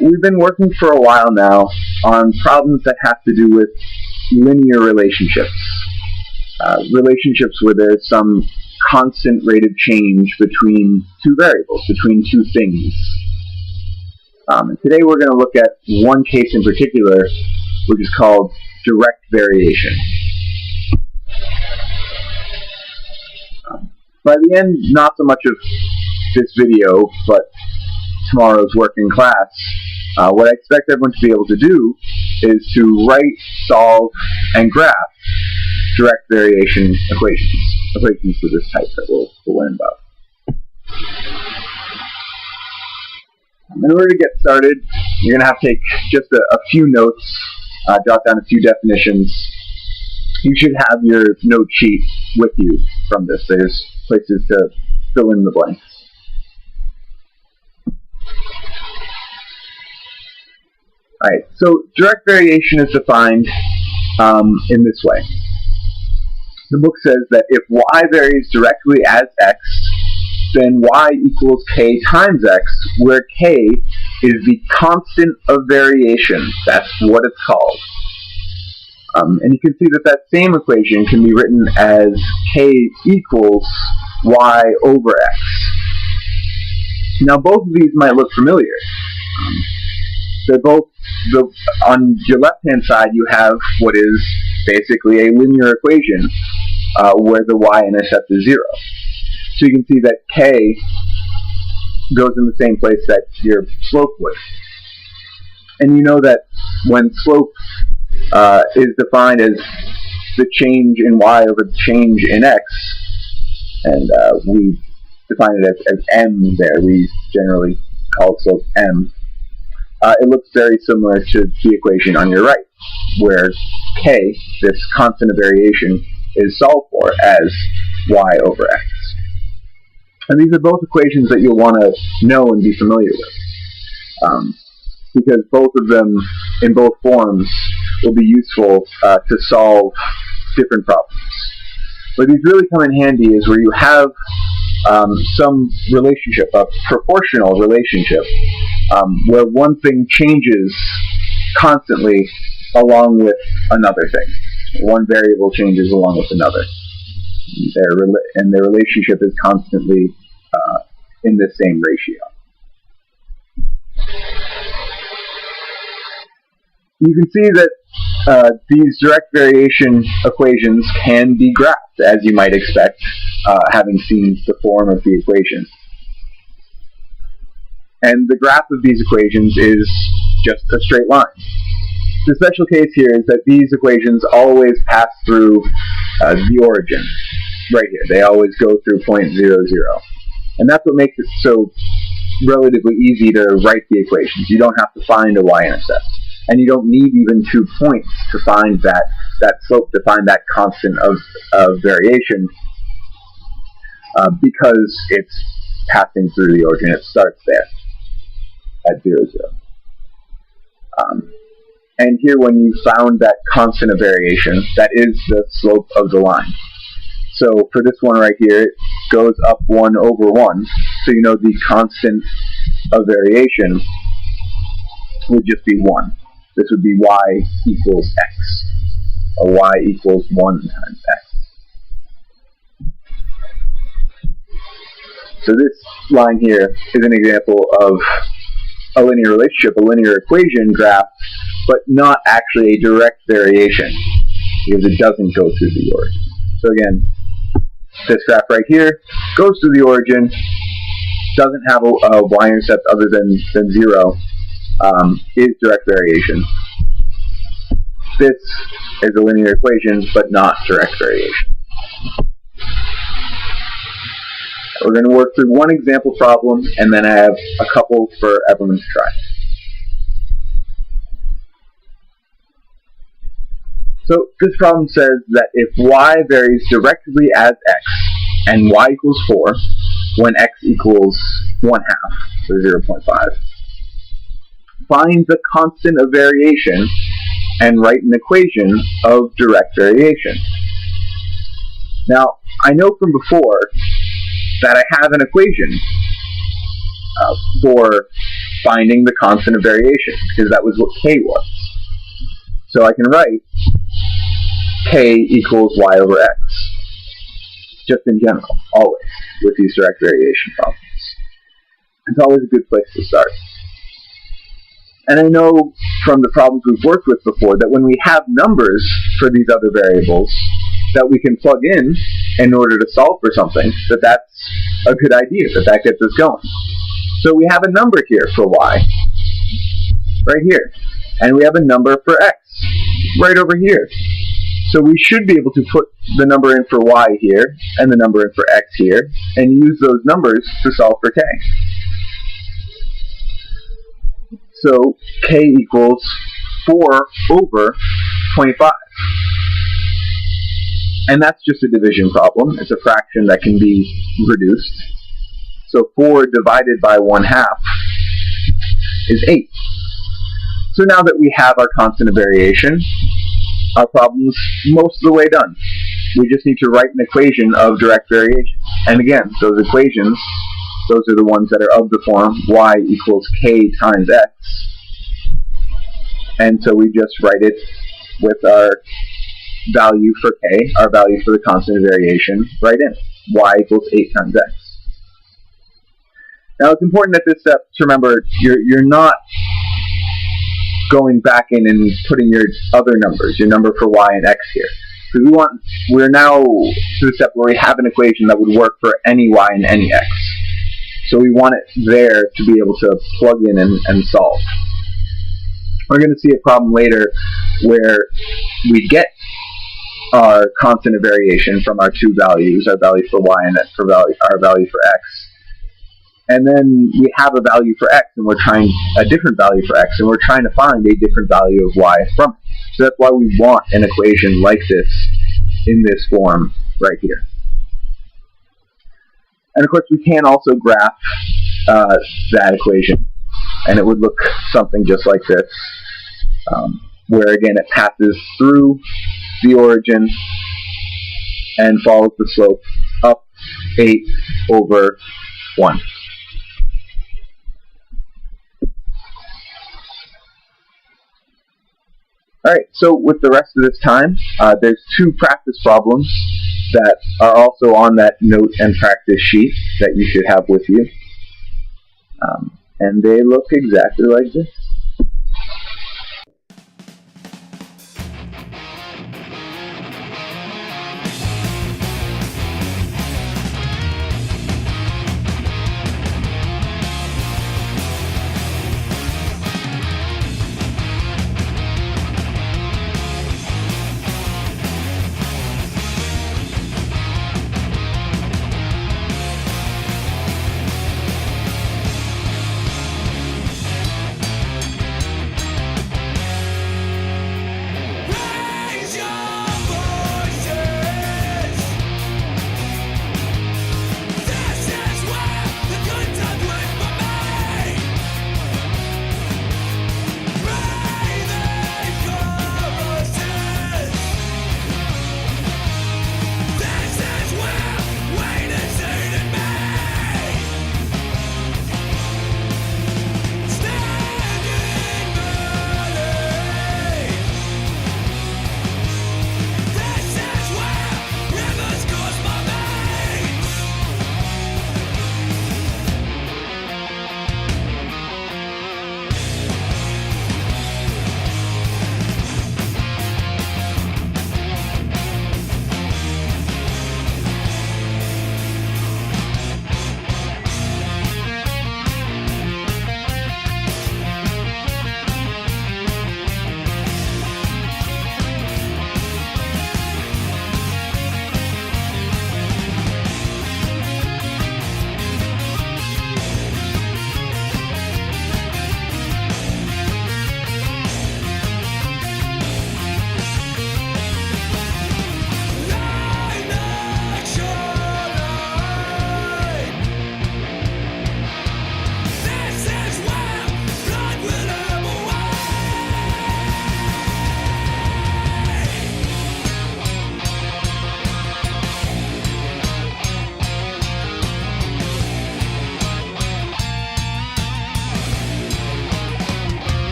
we've been working for a while now on problems that have to do with linear relationships. Relationships where there's some constant rate of change between two variables, between two things. And today we're going to look at one case in particular, which is called direct variation. By the end, not so much of this video, but tomorrow's work in class, what I expect everyone to be able to do is to write, solve, and graph direct variation equations of this type that we'll learn about. In order to get started, you're going to have to take just a few notes, jot down a few definitions. You should have your note sheet with you from this. There's places to fill in the blanks. Alright, so direct variation is defined in this way. The book says that if y varies directly as x, then y equals k times x, where k is the constant of variation. That's what it's called. And you can see that that same equation can be written as k equals y over x. Now both of these might look familiar. They're both, on your left-hand side you have what is basically a linear equation where the y-intercept is 0. So you can see that k goes in the same place that your slope would. And you know that when slope is defined as the change in y over the change in x, and we define it as m there, we generally call slope m, it looks very similar to the equation on your right, where k, this constant of variation, is solved for as y over x. And these are both equations that you'll want to know and be familiar with, because both of them, in both forms, will be useful to solve different problems. Where these really come in handy is where you have some relationship, a proportional relationship, where one thing changes constantly along with another thing. One variable changes along with another. And their relationship is constantly in the same ratio. You can see that these direct variation equations can be graphed, as you might expect, having seen the form of the equation. And the graph of these equations is just a straight line. The special case here is that these equations always pass through the origin, right here. They always go through point 0, 0. And that's what makes it so relatively easy to write the equations. You don't have to find a y-intercept. And you don't need even 2 points to find that slope, to find that constant of variation, because it's passing through the origin. It starts there at 0, 0. And here, when you found that constant of variation, that is the slope of the line. So for this one right here, it goes up 1 over 1. So you know the constant of variation would just be 1. This would be y equals x, or y equals 1 times x. So this line here is an example of a linear relationship, a linear equation graph, but not actually a direct variation, because it doesn't go through the origin. So again, this graph right here goes through the origin, doesn't have a y-intercept other than 0, is direct variation. This is a linear equation, but not direct variation. We're going to work through one example problem, and then I have a couple for everyone to try. So this problem says that if y varies directly as x, and y equals 4, when x equals 1/2, so 0.5, find the constant of variation and write an equation of direct variation. Now, I know from before that I have an equation for finding the constant of variation, because that was what k was. So I can write k equals y over x, just in general, always, with these direct variation problems. It's always a good place to start. And I know from the problems we've worked with before that when we have numbers for these other variables that we can plug in order to solve for something, that's a good idea, that gets us going. So we have a number here for y, right here. And we have a number for x, right over here. So we should be able to put the number in for y here, and the number in for x here, and use those numbers to solve for k. So k equals 4 over 25. And that's just a division problem. It's a fraction that can be reduced. So 4 divided by 1/2 is 8. So now that we have our constant of variation, our problem's most of the way done. We just need to write an equation of direct variation. And again, those equations, those are the ones that are of the form y equals k times x. And so we just write it with our value for k, our value for the constant of variation, right in. Y equals 8 times x. Now it's important at this step to remember you're not going back in and putting your other numbers, your number for y and x here. Because we're now to the step where we have an equation that would work for any y and any x. So we want it there to be able to plug in and solve. We're going to see a problem later where we get our constant of variation from our two values, our value for y and our value for x. And then we have a value for x, and we're trying a different value for x, and we're trying to find a different value of y from it. So that's why we want an equation like this in this form right here. And of course, we can also graph that equation, and it would look something just like this, where again it passes through the origin and follows the slope up 8 over 1. Alright, so with the rest of this time, there's 2 practice problems that are also on that note and practice sheet that you should have with you. And they look exactly like this.